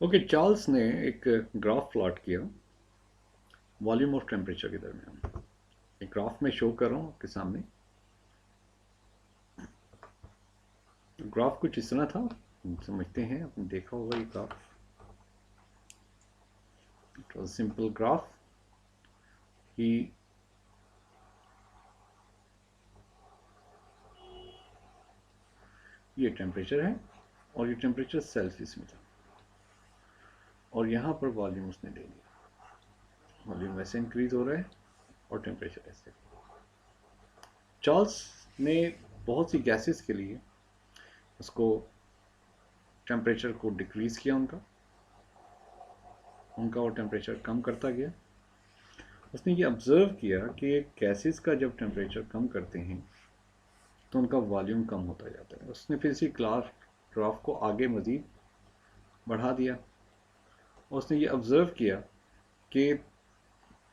Okay, Charles ने एक graph plot किया वॉल्यूम और टेम्परेचर के दरमियान। एक ग्राफ में शो कर रहा हूँ आपके सामने। ग्राफ कुछ इस तरह था, हम समझते हैं, आपने देखा होगा ये graph. It was simple graph कि ये टेम्परेचर है और ये टेम्परेचर सेल्सियस में था और यहाँ पर वॉल्यूम उसने ले लिया। वॉल्यूम वैसे इंक्रीज हो रहा है और टेम्परेचर ऐसे। चार्ल्स ने बहुत सी गैसेस के लिए उसको टेम्परेचर को डिक्रीज किया, उनका वो टेम्परेचर कम करता गया। उसने ये ऑब्ज़र्व किया कि गैसेस का जब टेम्परेचर कम करते हैं तो उनका वॉल्यूम कम होता जाता है। उसने फिर इसी ग्राफ को आगे मज़ीद बढ़ा दिया और उसने ये ऑब्ज़र्व किया कि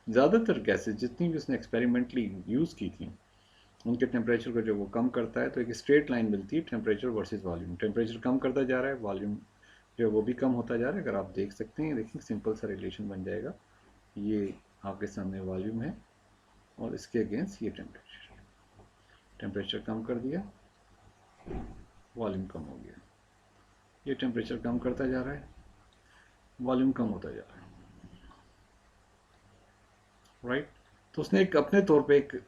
ज़्यादातर गैसेस जितनी भी उसने एक्सपेरिमेंटली यूज़ की थी, उनके टेम्परेचर को जब वो कम करता है तो एक स्ट्रेट लाइन मिलती है, टेम्परेचर वर्सेस वॉल्यूम। टेम्परेचर कम करता जा रहा है, वॉल्यूम जो है वो भी कम होता जा रहा है। अगर आप देख सकते हैं, देखिए सिंपल सा रिलेशन बन जाएगा। ये आपके सामने वॉल्यूम है और इसके अगेंस्ट ये टेम्परेचर। टेम्परेचर कम कर दिया, वॉल्यूम कम हो गया। ये टेम्परेचर कम करता जा रहा है, वॉल्यूम कम होता जा रहा है। राइट। तो उसने एक अपने तौर पे एक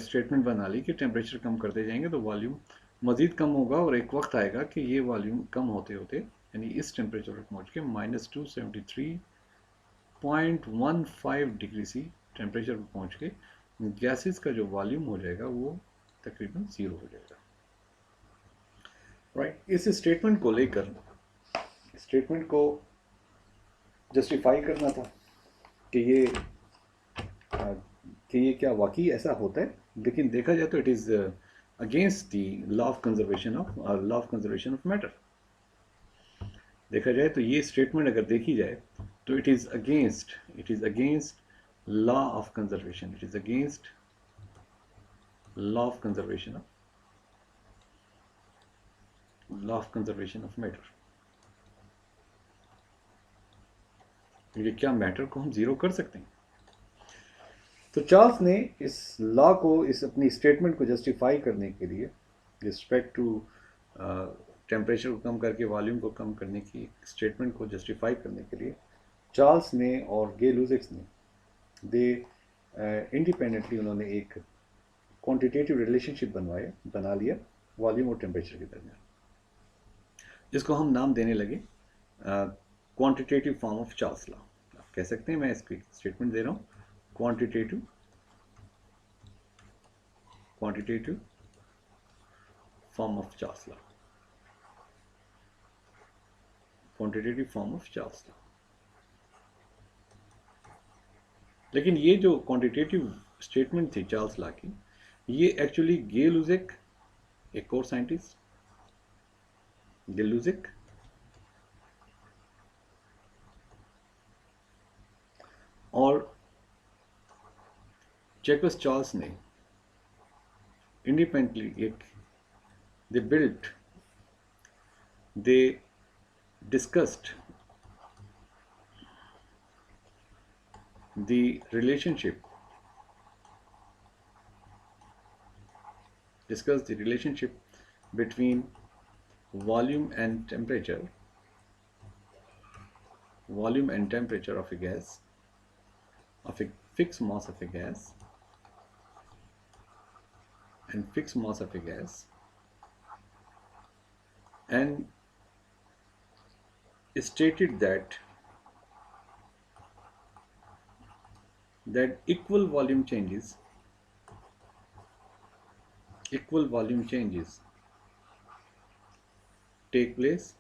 स्टेटमेंट बना ली कि टेम्परेचर कम करते जाएंगे तो वॉल्यूम मज़ीद कम होगा और एक वक्त आएगा कि ये वॉल्यूम कम होते होते, यानी इस टेम्परेचर पर पहुँच के -273.15 डिग्री सी टेम्परेचर पर पहुँच के गैसेस का जो वॉल्यूम हो जाएगा वो तकरीबन ज़ीरो हो जाएगा। राइट। इस स्टेटमेंट को लेकर, स्टेटमेंट को जस्टिफाई करना था कि ये क्या वाकई ऐसा होता है। लेकिन देखा जाए तो it is against the law of conservation of matter. देखा जाए तो ये स्टेटमेंट अगर देखी जाए तो it is against law of conservation, it is against law of conservation of matter. ये क्या मैटर को हम ज़ीरो कर सकते हैं? तो चार्ल्स ने इस लॉ को, इस अपनी स्टेटमेंट को जस्टिफाई करने के लिए, रिस्पेक्ट टू टेम्परेचर को कम करके वॉल्यूम को कम करने की स्टेटमेंट को जस्टिफाई करने के लिए, चार्ल्स ने और गे लुजिक्स ने दे इंडिपेंडेंटली उन्होंने एक क्वांटिटेटिव रिलेशनशिप बना लिया वॉल्यूम और टेम्परेचर के दरमियान, जिसको हम नाम देने लगे quantitative form of Charles law. आप कह सकते हैं, मैं इसकी स्टेटमेंट दे रहा हूँ, quantitative quantitative form of Charles law, quantitative form of Charles law. लेकिन ये जो क्वांटिटेटिव स्टेटमेंट थी चार्ल्स लॉ की, ये एक्चुअली गे लुजिक, एक और साइंटिस्ट गे लुजिक, और जैकस चार्ल्स ने इंडिपेंडेंटली एक दे discussed the relationship discuss the relationship between volume and temperature of a gas, of a fixed mass of a gas, and fixed mass of a gas, and stated that equal volume changes take place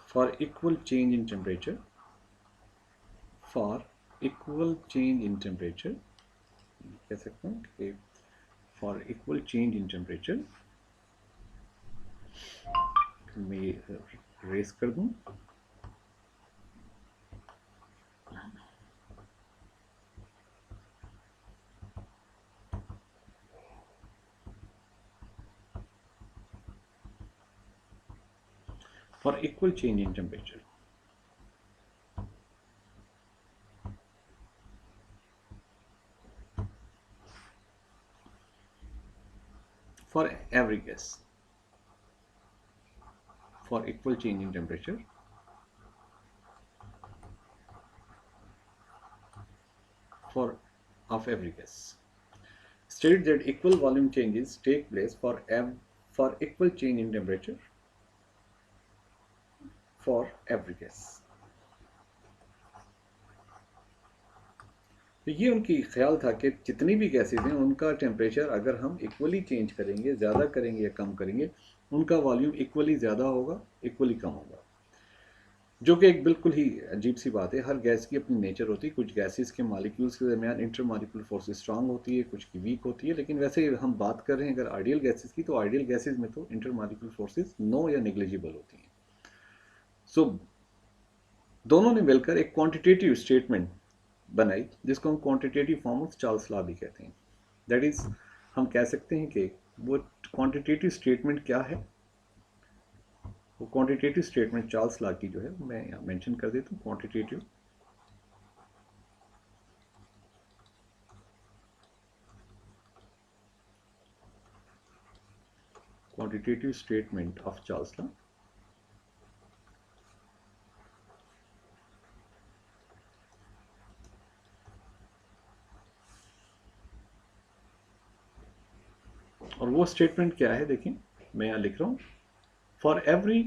for equal change in temperature, for equal change in temperature, कह सकते हैं कि for equal change in temperature, मैं ये race कर दूं, for equal change in temperature. For every gas, for equal change in temperature, for of every gas. State that equal volume changes take place for equal change in temperature for every gas. तो ये उनकी ख्याल था कि जितनी भी gases हैं उनका टेम्परेचर अगर हम इक्वली चेंज करेंगे, ज़्यादा करेंगे या कम करेंगे, उनका वॉल्यूम इक्वली ज़्यादा होगा, इक्वली कम होगा, जो कि एक बिल्कुल ही अजीब सी बात है। हर गैस की अपनी नेचर होती है। कुछ गैसेस के मालिक्यूल्स के दरमियान इंटर मालिक्यूल फोर्स स्ट्रांग होती है, कुछ की वीक होती है, लेकिन वैसे हम बात कर रहे हैं अगर आइडियल गैसेस की, तो आइडियल गैसेस में तो इंटर मालिक्यूल फोर्सेस नो या नेग्लिजिबल होती हैं। सो दोनों ने मिलकर एक क्वांटिटेटिव स्टेटमेंट बनाई जिसको हम quantitative form of Charles law भी कहते हैं। दैट इज, हम कह सकते हैं कि वो क्वांटिटेटिव स्टेटमेंट क्या है। वो क्वांटिटेटिव स्टेटमेंट चार्ल्स लॉ की जो है मैं यहाँ मेंशन कर देता हूँ। Quantitative statement of Charles law. और वो स्टेटमेंट क्या है, देखिए मैं यहाँ लिख रहा हूँ। For every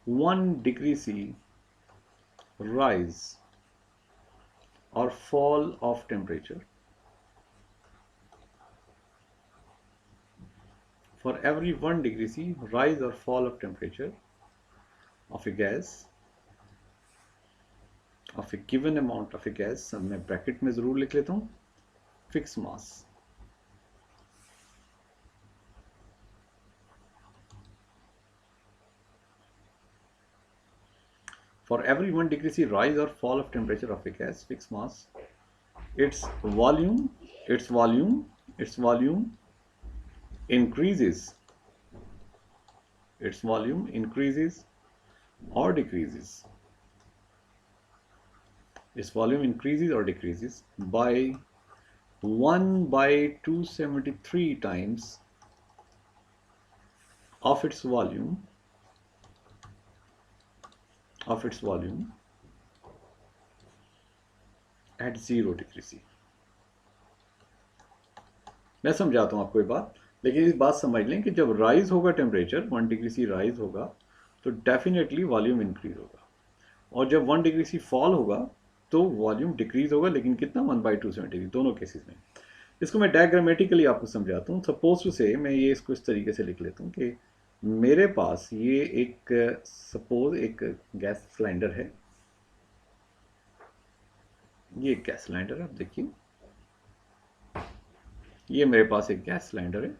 1 degree C rise or fall of temperature, for every 1 degree C rise or fall of temperature of a gas, of a given amount of a gas, मैं ब्रैकेट में ज़रूर लिख लेता हूँ, fix mass, for every 1 degree C rise or fall of temperature of a gas, fixed mass, its volume increases, its volume increases or decreases, its volume increases or decreases by 1/273 times of its volume at 0 degree C. मैं समझाता हूँ आपको ये बात, लेकिन इस बात समझ लें कि जब राइज होगा टेम्परेचर 1 डिग्री सी राइज होगा तो डेफिनेटली वॉल्यूम इंक्रीज होगा, और जब 1 डिग्री सी फॉल होगा तो वॉल्यूम डिक्रीज होगा, लेकिन कितना 1/273 दोनों केसेस में। इसको मैं डायग्रामेटिकली आपको समझाता हूँ। सपोज टू से मैं ये इसको इस तरीके से लिख लेता हूँ कि मेरे पास ये एक सपोज एक गैस सिलेंडर है, ये एक गैस सिलेंडर है, आप देखिए ये मेरे पास एक गैस सिलेंडर है,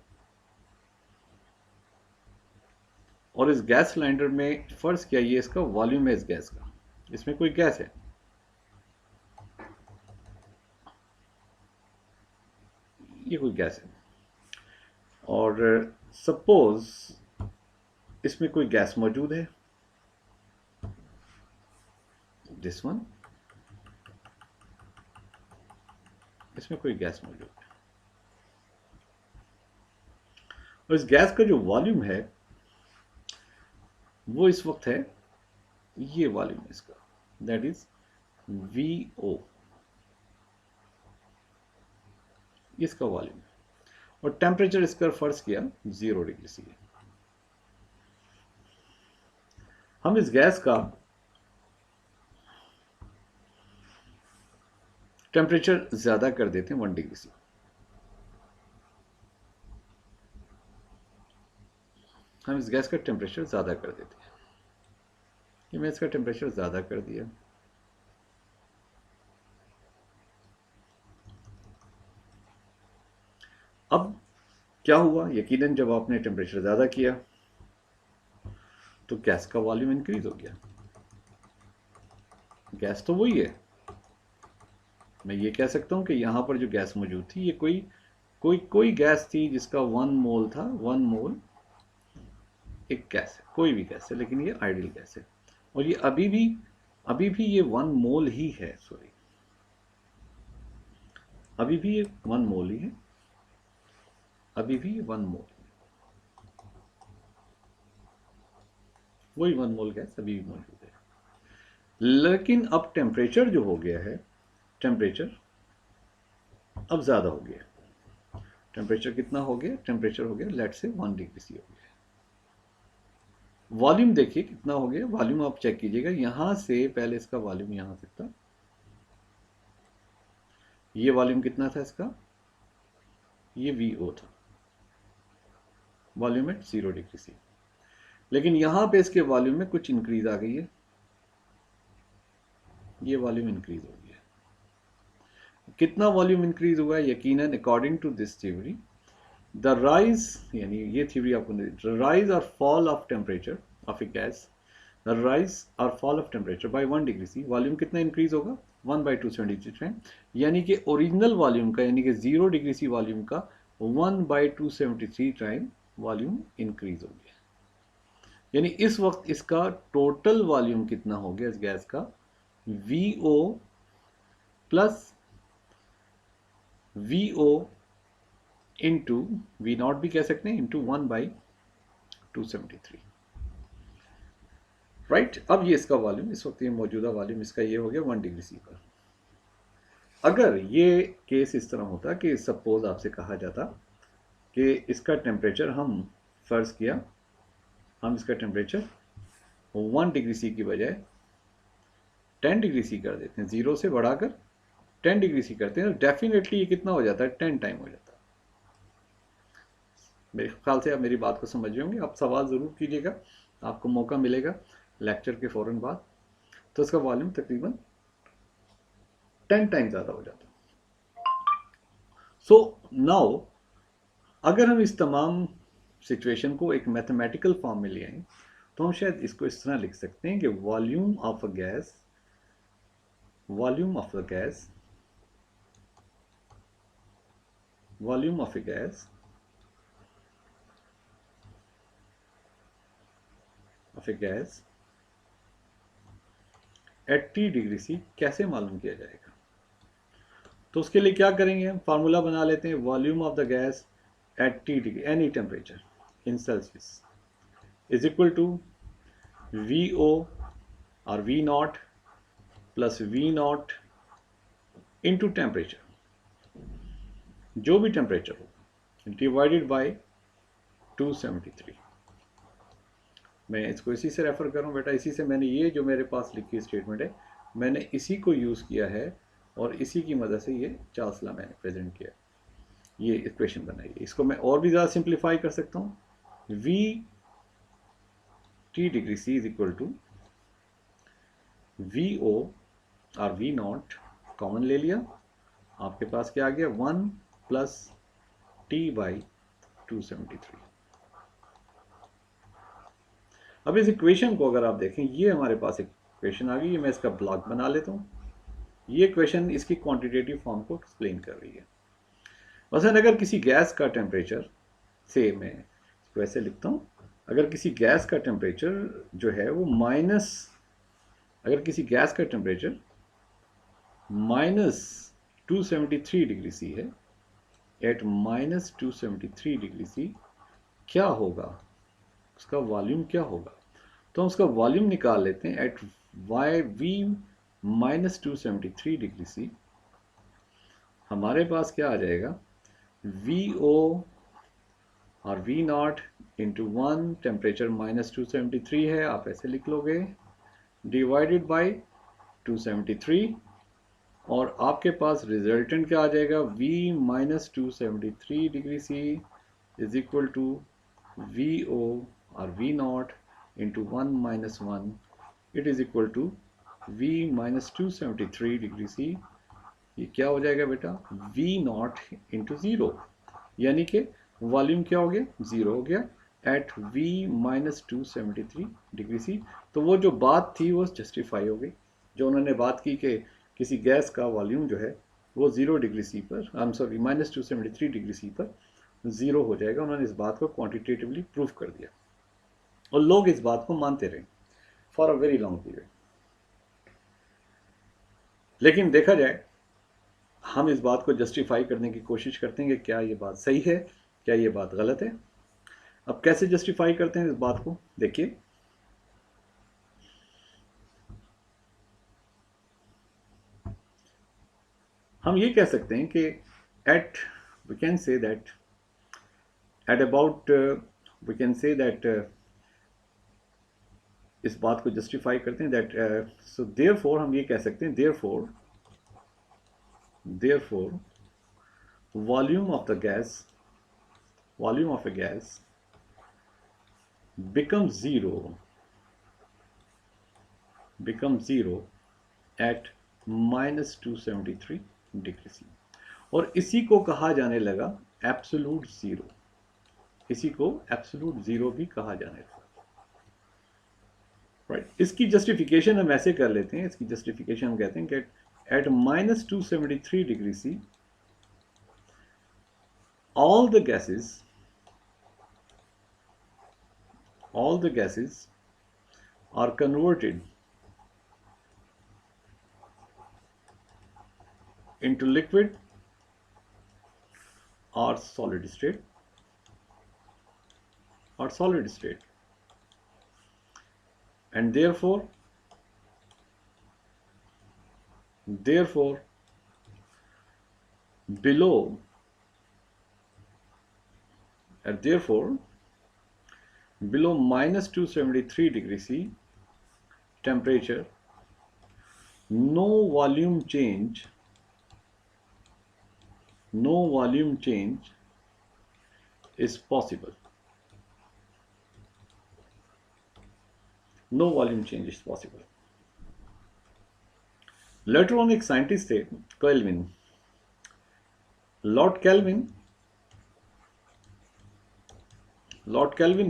और इस गैस सिलेंडर में फर्ज किया ये इसका वॉल्यूम है इस गैस का, इसमें कोई गैस है, ये कोई गैस है, और सपोज इसमें कोई गैस मौजूद है, दिस वन, इसमें कोई गैस मौजूद है, और इस गैस का जो वॉल्यूम है वो इस वक्त है, ये वॉल्यूम है इसका, दैट इज VO, इसका वॉल्यूम है, और टेम्परेचर इसका फर्ज किया 0 डिग्री सी। हम इस गैस का टेम्परेचर ज्यादा कर देते हैं 1 डिग्री सी। हम इस गैस का टेम्परेचर ज़्यादा कर देते हैं, कि मैं इसका टेम्परेचर ज़्यादा कर दिया, अब क्या हुआ, यकीनन जब आपने टेम्परेचर ज़्यादा किया तो गैस का वॉल्यूम इंक्रीज हो गया। गैस तो वही है, मैं ये कह सकता हूँ कि यहाँ पर जो गैस मौजूद थी ये कोई कोई गैस थी जिसका 1 मोल था, 1 मोल एक गैस है, कोई भी गैस है, लेकिन ये आइडियल गैस है, और ये अभी भी ये 1 मोल ही है, सॉरी अभी भी ये 1 मोल ही है, अभी भी 1 मोल, वही 1 मोल गैस अभी भी मौजूद है। लेकिन अब टेम्परेचर जो हो गया है, टेम्परेचर अब ज़्यादा हो गया। टेम्परेचर कितना हो गया? टेम्परेचर हो गया लेट से 1 डिग्री सी हो गया। वॉल्यूम देखिए कितना हो गया, वॉल्यूम आप चेक कीजिएगा, यहां से पहले इसका वॉल्यूम यहां से था, ये वॉल्यूम कितना था इसका, ये VO था, वॉल्यूम एट 0 डिग्री सी। लेकिन यहां पे इसके वॉल्यूम में कुछ इंक्रीज आ गई है, ये वॉल्यूम इंक्रीज हो गया। कितना वॉल्यूम इंक्रीज हुआ है? यकीनन according to this theory the rise, यानी ये थ्योरी आपको, राइज और fall of temperature of a gas, the rise और fall of temperature by 1 degree C, volume कितना इंक्रीज होगा? 1/273 टाइम, यानी कि ओरिजिनल वॉल्यूम का, यानी कि 0 डिग्री सी वॉल्यूम का 1/273 टाइम वॉल्यूम इंक्रीज हो गया। यानी इस वक्त इसका टोटल वॉल्यूम कितना हो गया इस गैस का? VO plus VO into V0 भी कह सकते हैं, इंटू 1/273, राइट। अब ये इसका वॉल्यूम, इस वक्त ये मौजूदा वॉल्यूम इसका ये हो गया 1 डिग्री सी पर। अगर ये केस इस तरह होता कि सपोज आपसे कहा जाता कि इसका टेम्परेचर, हम फर्ज किया हम इसका टेम्परेचर 1 डिग्री सी की बजाय 10 डिग्री सी कर देते हैं, 0 से बढ़ाकर 10 डिग्री सी करते हैं, तो डेफिनेटली ये कितना हो जाता है? 10 टाइम हो जाता है। मेरे ख्याल से आप मेरी बात को समझ रहे होंगे। आप सवाल ज़रूर कीजिएगा, आपको मौका मिलेगा लेक्चर के फ़ौरन बाद। तो इसका वॉल्यूम तकरीबन 10 टाइम ज़्यादा हो जाता है। सो नाउ अगर हम इस तमाम सिचुएशन को एक मैथमेटिकल फॉर्म में ले आए, तो हम शायद इसको इस तरह लिख सकते हैं कि volume of a gas, volume of a gas, volume of a gas of a gas at T degree C कैसे मालूम किया जाएगा? तो उसके लिए क्या करेंगे, हम फार्मूला बना लेते हैं। Volume of the gas at T degree, any temperature in Celsius, is equal to VO और V0 plus V0 into temperature, जो भी टेम्परेचर हो, डिवाइडेड बाय 273। मैं इसको इसी से रेफर कर रहा हूँ बेटा, इसी से मैंने ये जो मेरे पास लिखी स्टेटमेंट है, मैंने इसी को यूज़ किया है और इसी की मदद से ये चार्सला मैंने प्रेजेंट किया, ये इक्वेशन बनाई है। इसको मैं और भी ज़्यादा सिंप्लीफाई कर सकता हूँ, T degree C is equal to VO और V0 कॉमन ले लिया, आपके पास क्या आ गया? 1 प्लस T/273। अब इस इक्वेशन को अगर आप देखें, ये हमारे पास एक इक्वेशन आ गई है, मैं इसका ब्लॉक बना लेता हूँ। ये इक्वेशन इसकी क्वांटिटेटिव फॉर्म को एक्सप्लेन कर रही है। मसलन अगर किसी गैस का टेम्परेचर से, मैं इसको ऐसे लिखता हूँ, अगर किसी गैस का टेम्परेचर जो है वो अगर किसी गैस का टेम्परेचर -273 डिग्री सी है, एट -273 डिग्री सी क्या होगा, उसका वॉल्यूम क्या होगा? तो हम उसका वॉल्यूम निकाल लेते हैं एट V -273 डिग्री सी। हमारे पास क्या आ जाएगा? VO और V0 इंटू 1, टेम्परेचर -273 है, आप ऐसे लिख लोगे, डिवाइडेड बाय 273, और आपके पास रिजल्टेंट क्या आ जाएगा? V -273 degree C is equal to VO और V0 into 1 - 1, it is equal to V -273 degree C. ये क्या हो जाएगा बेटा? V0 इंटू 0, यानी कि वॉल्यूम क्या हो गया? 0 हो गया एट V -273 डिग्री सी। तो वो जो बात थी वो जस्टिफाई हो गई, जो उन्होंने बात की कि किसी गैस का वॉल्यूम जो है वो 0 डिग्री सी पर, I am sorry -273 degree C पर 0 हो जाएगा। उन्होंने इस बात को क्वांटिटेटिवली प्रूव कर दिया और लोग इस बात को मानते रहे for a very long period. लेकिन देखा जाए, हम इस बात को जस्टिफाई करने की कोशिश करते हैं कि क्या ये बात सही है, क्या ये बात गलत है। अब कैसे जस्टिफाई करते हैं इस बात को, देखिए। हम ये कह सकते हैं कि at we can say that at about we can say that इस बात को जस्टिफाई करते हैं दैट सो देयरफॉर हम ये कह सकते हैं therefore volume of the gas, volume of a gas becomes zero at -273 degree C. और इसी को कहा जाने लगा एब्सोलूट जीरो, इसी को एब्सोलूट जीरो भी कहा जाने लगा। राइट, इसकी जस्टिफिकेशन हम ऐसे कर लेते हैं, इसकी जस्टिफिकेशन हम कहते हैं कि at -273 degree C all the gases are converted into liquid or solid state, and therefore below -273 degree C temperature, no volume change is possible. No volume change is possible. Later on एक scientist थे Kelvin, Lord kelvin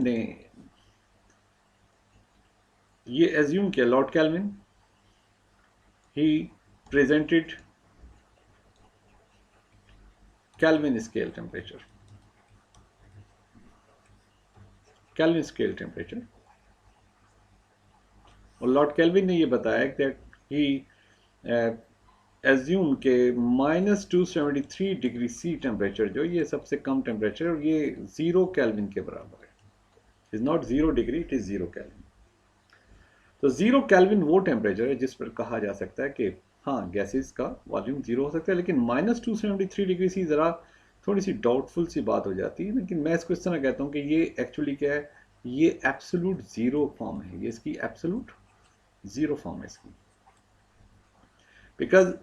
ने ये assume किया, Lord Kelvin ही presented Kelvin scale temperature, और लॉर्ड kelvin ने ये बताया दैट ही एज्यूम के -273 डिग्री सी टेम्परेचर जो ये सबसे कम टेम्परेचर, और ये 0 केल्विन के बराबर है। Is not 0 degree, it is 0 kelvin. तो 0 केल्विन वो टेम्परेचर है जिस पर कहा जा सकता है कि हाँ, गैसेस का वॉल्यूम 0 हो सकता है। लेकिन -273 डिग्री सी ज़रा थोड़ी सी डाउटफुल सी बात हो जाती है। लेकिन मैं इसको इस तरह कहता हूँ कि ये एक्चुअली क्या है, ये एब्सोल्यूट ज़ीरो फॉर्म है, ये इसकी एब्सोल्यूट ज़ीरो फॉर्म है इसकी। Because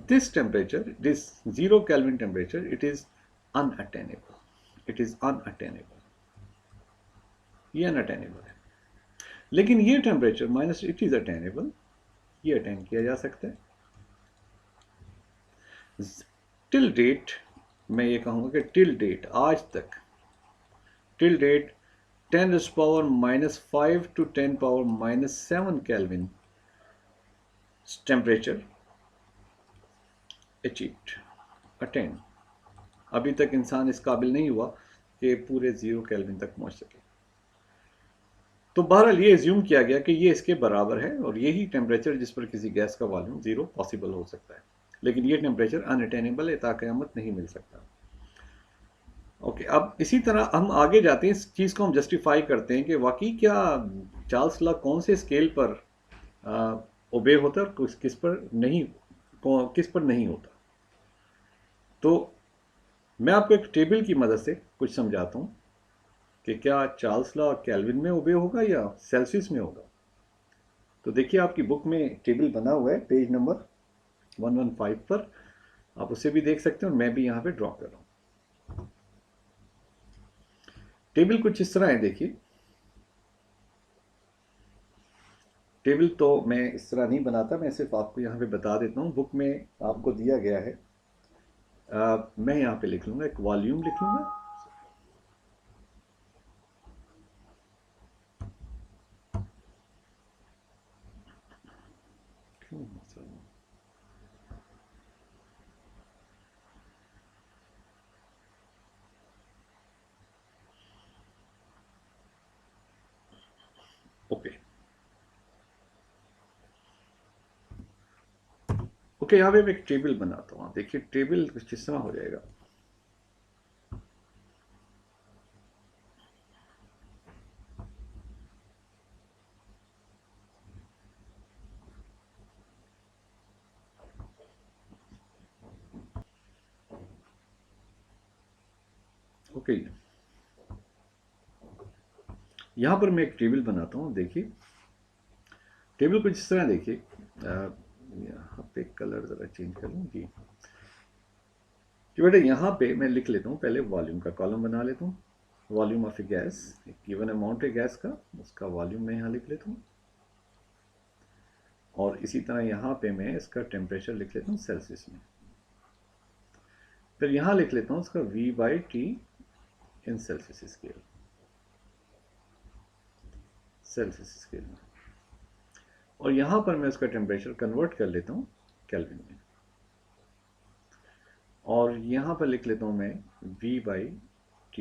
this temperature, this 0 Kelvin temperature, it is unattainable. ये unattainable है। लेकिन ये temperature minus, it is attainable, ये अटेन किया जा सकता है। टिल डेट, मैं ये कहूँगा कि टिल डेट, आज तक, till date 10⁻⁻5 to 10⁻⁻7 kelvin temperature achieved, attain. अभी तक इंसान इस काबिल नहीं हुआ कि पूरे 0 केल्विन तक पहुंच सके। तो बहरहाल ये एज्यूम किया गया कि ये इसके बराबर है और यही टेम्परेचर जिस पर किसी गैस का वॉल्यूम 0 पॉसिबल हो सकता है। लेकिन ये टेम्परेचर अनअटेनेबल है, ताक़यामत नहीं मिल सकता। ओके, अब इसी तरह हम आगे जाते हैं, इस चीज़ को हम जस्टिफाई करते हैं कि वाकई क्या चार्ल्स लॉ कौन से स्केल पर ओबे होता है और किस पर नहीं होता। तो मैं आपको एक टेबल की मदद से कुछ समझाता हूँ कि क्या चार्ल्स लॉ केल्विन में ओबे होगा या सेल्सियस में होगा। तो देखिए, आपकी बुक में टेबल बना हुआ है पेज नंबर 115 पर, आप उसे भी देख सकते हैं और मैं भी यहाँ पे ड्रॉ कर रहा हूँ। टेबल कुछ इस तरह है, देखिए। टेबल तो मैं इस तरह नहीं बनाता, मैं सिर्फ आपको यहाँ पे बता देता हूँ। बुक में आपको दिया गया है, मैं यहाँ पे लिख लूँगा, एक वॉल्यूम लिख लूँगा, ओके ओके, यहाँ पे मैं एक टेबल बनाता हूँ। आप देखिए टेबल कुछ इस तरह हो जाएगा। ओके, यहाँ पर मैं एक टेबल बनाता हूँ। देखिए टेबल कुछ इस तरह देखिए। यहाँ पे कलर ज़रा चेंज कर लूँ जी। कि बेटा यहाँ पे मैं लिख लेता हूँ, पहले वॉल्यूम का कॉलम बना लेता हूँ। Volume of a gas, given amount है गैस का, उसका वॉल्यूम मैं यहाँ लिख लेता हूँ। और इसी तरह यहाँ पे मैं इसका टेम्परेचर लिख लेता हूँ सेल्सियस में। फिर यहाँ लिख लेता हूँ उसका V/T इन सेल्सियस स्केल, सेल्सियस स्केल में। और यहाँ पर मैं उसका टेम्परेचर कन्वर्ट कर लेता हूँ केल्विन में। और यहाँ पर लिख लेता हूँ मैं V/T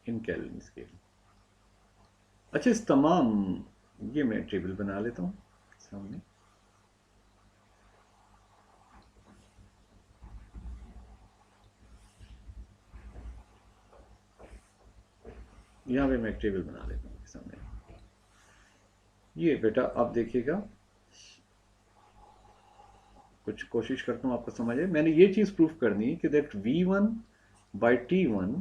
इन केल्विन स्केल। अच्छा, इस तमाम ये मैं टेबल बना लेता हूँ सामने। यहाँ पे मैं एक टेबल बना लेता हूँ सामने। ये बेटा आप देखिएगा, कुछ कोशिश करता हूँ आपको समझ आए। मैंने ये चीज़ प्रूफ करनी है कि that V1/T1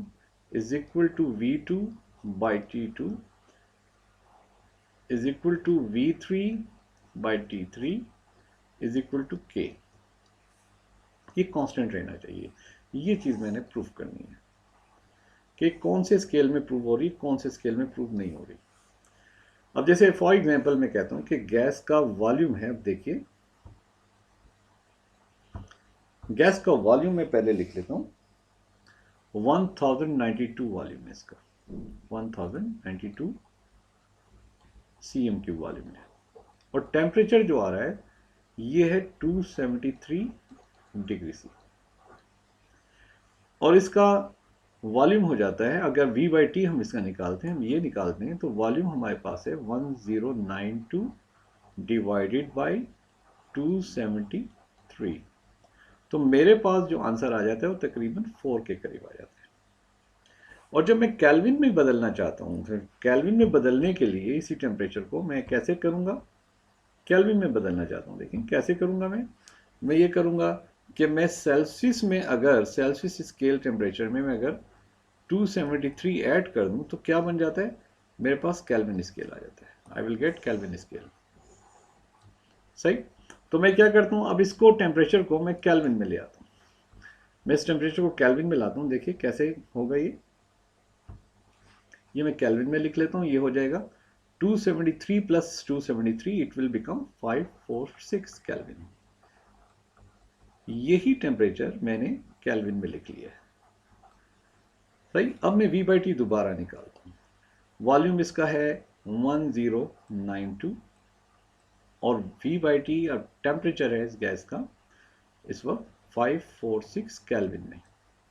is equal to V2/T2 is equal to V3/T3 is equal to K। ये कांस्टेंट रहना चाहिए। ये चीज़ मैंने प्रूफ करनी है कि कौन से स्केल में प्रूव हो रही, कौन से स्केल में प्रूव नहीं हो रही। अब जैसे फॉर एग्जांपल मैं कहता हूँ कि गैस का वॉल्यूम है। अब देखिए गैस का वॉल्यूम मैं पहले लिख लेता हूँ 1092 वॉल्यूम है इसका, 1092 cm3 वॉल्यूम है। और टेम्परेचर जो आ रहा है ये है 273 डिग्री सी। और इसका वॉल्यूम हो जाता है, अगर V/T हम इसका निकालते हैं, हम ये निकालते हैं, तो वॉल्यूम हमारे पास है 1092 डिवाइडेड बाई 273। तो मेरे पास जो आंसर आ जाता है वो तकरीबन 4 के करीब आ जाता है। और जब मैं केल्विन में बदलना चाहता हूँ, फिर केल्विन में बदलने के लिए इसी टेम्परेचर को मैं कैसे करूँगा, केल्विन में बदलना चाहता हूँ। देखिए कैसे करूँगा मैं ये करूँगा कि मैं सेल्सियस में, अगर सेल्सियस स्केल टेम्परेचर में मैं अगर 273 ऐड कर दूँ तो क्या बन जाता है, मेरे पास केल्विन स्केल आ जाता है। I will get kelvin scale. सही। तो मैं क्या करता हूँ, अब इसको टेम्परेचर को मैं केल्विन में ले आता हूँ। मैं इस टेम्परेचर को केल्विन में लाता हूँ। देखिए कैसे होगा ये मैं केल्विन में लिख लेता हूँ। ये हो जाएगा 273 plus 273, it will become 546 kelvin. यही टेम्परेचर मैंने केल्विन में लिख लिया है। सही। अब मैं V/T दोबारा निकालता हूँ। वॉल्यूम इसका है 1092 और V/T और टेम्परेचर है इस गैस का इस वक्त 546 केल्विन में।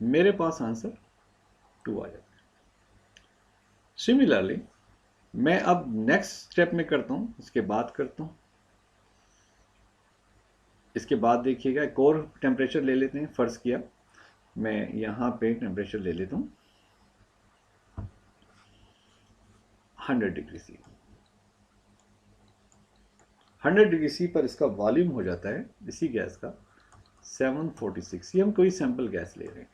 मेरे पास आंसर 2 आ जाता है। सिमिलरली मैं अब नेक्स्ट स्टेप में करता हूँ, इसके बाद करता हूँ। इसके बाद देखिएगा एक और टेम्परेचर ले लेते हैं। फर्ज किया मैं यहाँ पे टेम्परेचर ले लेता हूँ 100 डिग्री सी। 100 डिग्री सी पर इसका वॉल्यूम हो जाता है इसी गैस का 746। ये हम कोई सैंपल गैस ले रहे हैं।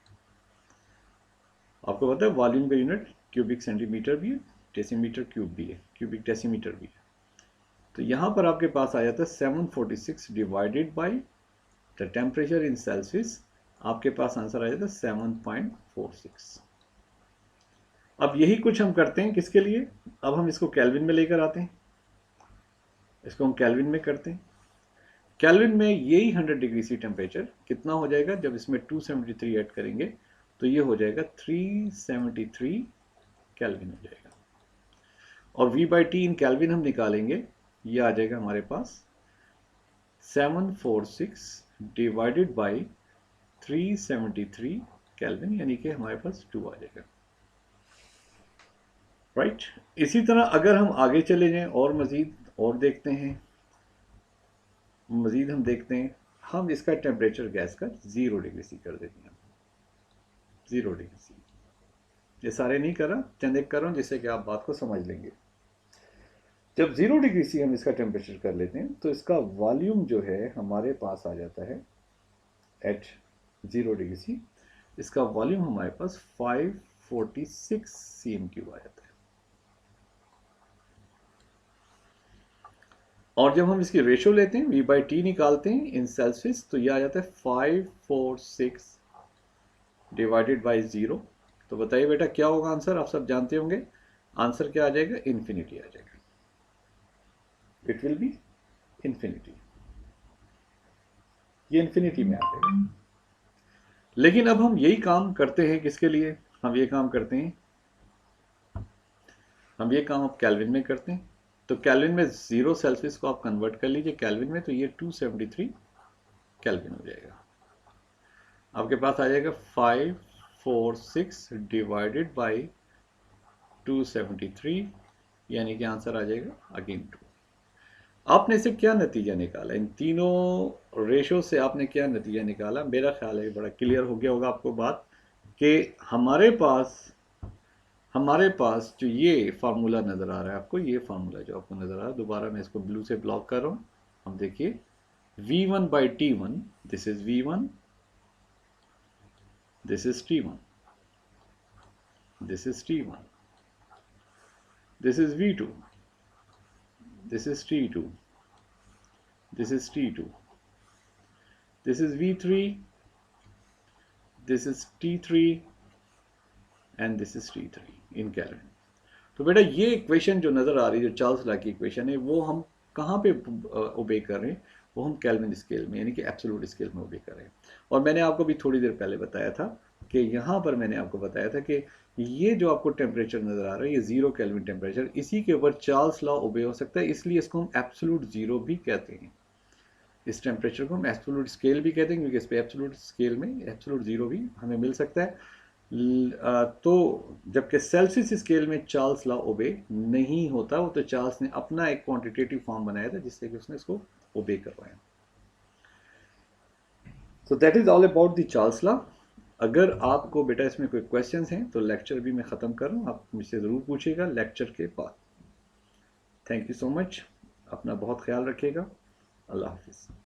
आपको पता है वॉल्यूम का यूनिट क्यूबिक सेंटीमीटर भी है, डेसीमीटर क्यूब भी है, क्यूबिक डेसीमीटर भी है। तो यहाँ पर आपके पास आ जाता है 746 divided by the temperature in Celsius. आपके पास आंसर आ जाता है 7.46। अब यही कुछ हम करते हैं किसके लिए, अब हम इसको केल्विन में लेकर आते हैं। इसको हम केल्विन में करते हैं। केल्विन में यही 100 डिग्री सी टेम्परेचर कितना हो जाएगा, जब इसमें 273 ऐड करेंगे तो ये हो जाएगा 373 केल्विन हो जाएगा। और V/T इन केल्विन हम निकालेंगे, ये आ जाएगा हमारे पास 746 डिवाइडेड बाई 373 केल्विन, यानी कि हमारे पास 2 आ जाएगा। राइट। इसी तरह अगर हम आगे चले जाएं और मज़ीद और देखते हैं, मज़ीद हम देखते हैं, हम इसका टेम्परेचर गैस का 0 डिग्री सी कर देते हैं। 0 डिग्री सी, ये सारे नहीं कर रहा, चंद एक कर रहा हूँ जिससे कि आप बात को समझ लेंगे। जब 0 डिग्री सी हम इसका टेम्परेचर कर लेते हैं तो इसका वॉल्यूम जो है हमारे पास आ जाता है एट 0 डिग्री सी, इसका वॉल्यूम हमारे पास 546 cm³ आ जाता है। और जब हम इसकी रेशो लेते हैं V/T निकालते हैं इन सेल्सियस, तो यह आ जाता है 546 डिवाइडेड बाई 0। तो बताइए बेटा क्या होगा आंसर, आप सब जानते होंगे आंसर क्या आ जाएगा, इन्फिनिटी आ जाएगा। इट विल बी इन्फिनिटी, ये इन्फिनिटी में आ जाएगा। लेकिन अब हम यही काम करते हैं किसके लिए, हम ये काम करते हैं, हम ये काम अब कैल्विन में करते हैं। तो कैल्विन में 0 सेल्सियस को आप कन्वर्ट कर लीजिए कैल्विन में, तो ये 273 कैल्विन हो जाएगा। आपके पास आ जाएगा 546 डिवाइडेड बाई 273, यानी कि आंसर आ जाएगा अगेन 2। आपने इसे क्या नतीजा निकाला, इन तीनों रेशो से आपने क्या नतीजा निकाला, मेरा ख्याल है बड़ा क्लियर हो गया होगा आपको बात, कि हमारे पास जो ये फार्मूला नज़र आ रहा है आपको, ये फार्मूला जो आपको नज़र आ रहा है, दोबारा मैं इसको ब्लू से ब्लॉक कर रहा हूँ। हम देखिए V1/T1, this is V1, this is T1, this is T1, this is V2, this is T2, this is T2, this is V3, this is T3 and this is T3 in Kelvin। तो बेटा ये equation जो नज़र आ रही है, जो Charles law की equation है, वो हम कहाँ पे ओबे कर रहे हैं, वो हम केल्विन स्केल में यानी कि एब्सोल्यूट स्केल में ओबे कर रहे हैं। और मैंने आपको भी थोड़ी देर पहले बताया था कि यहाँ पर मैंने आपको बताया था कि ये जो आपको टेम्परेचर नज़र आ रहा है, ये 0 केल्विन टेम्परेचर, इसी के ऊपर चार्ल्स लॉ ओबे हो सकता है, इसलिए इसको हम एब्सोल्यूट ज़ीरो भी कहते हैं। इस टेम्परेचर को हम एब्सोल्यूट स्केल भी कहते हैं, क्योंकि इस पे एब्सोल्यूट स्केल में एब्सोल्यूट ज़ीरो भी हमें मिल सकता है। तो जबकि सेल्सियस स्केल में चार्ल्स लॉ ओबे नहीं होता, वो तो चार्ल्स ने अपना एक क्वांटिटेटिव फॉर्म बनाया था जिससे कि उसने इसको ओबे करवाया। So that is all about the Charles law. अगर आपको बेटा इसमें कोई क्वेश्चंस हैं तो लेक्चर भी मैं ख़त्म कर रहा हूँ, आप मुझसे ज़रूर पूछिएगा लेक्चर के बाद। थैंक यू सो मच, अपना बहुत ख्याल रखिएगा, अल्लाह हाफिज़।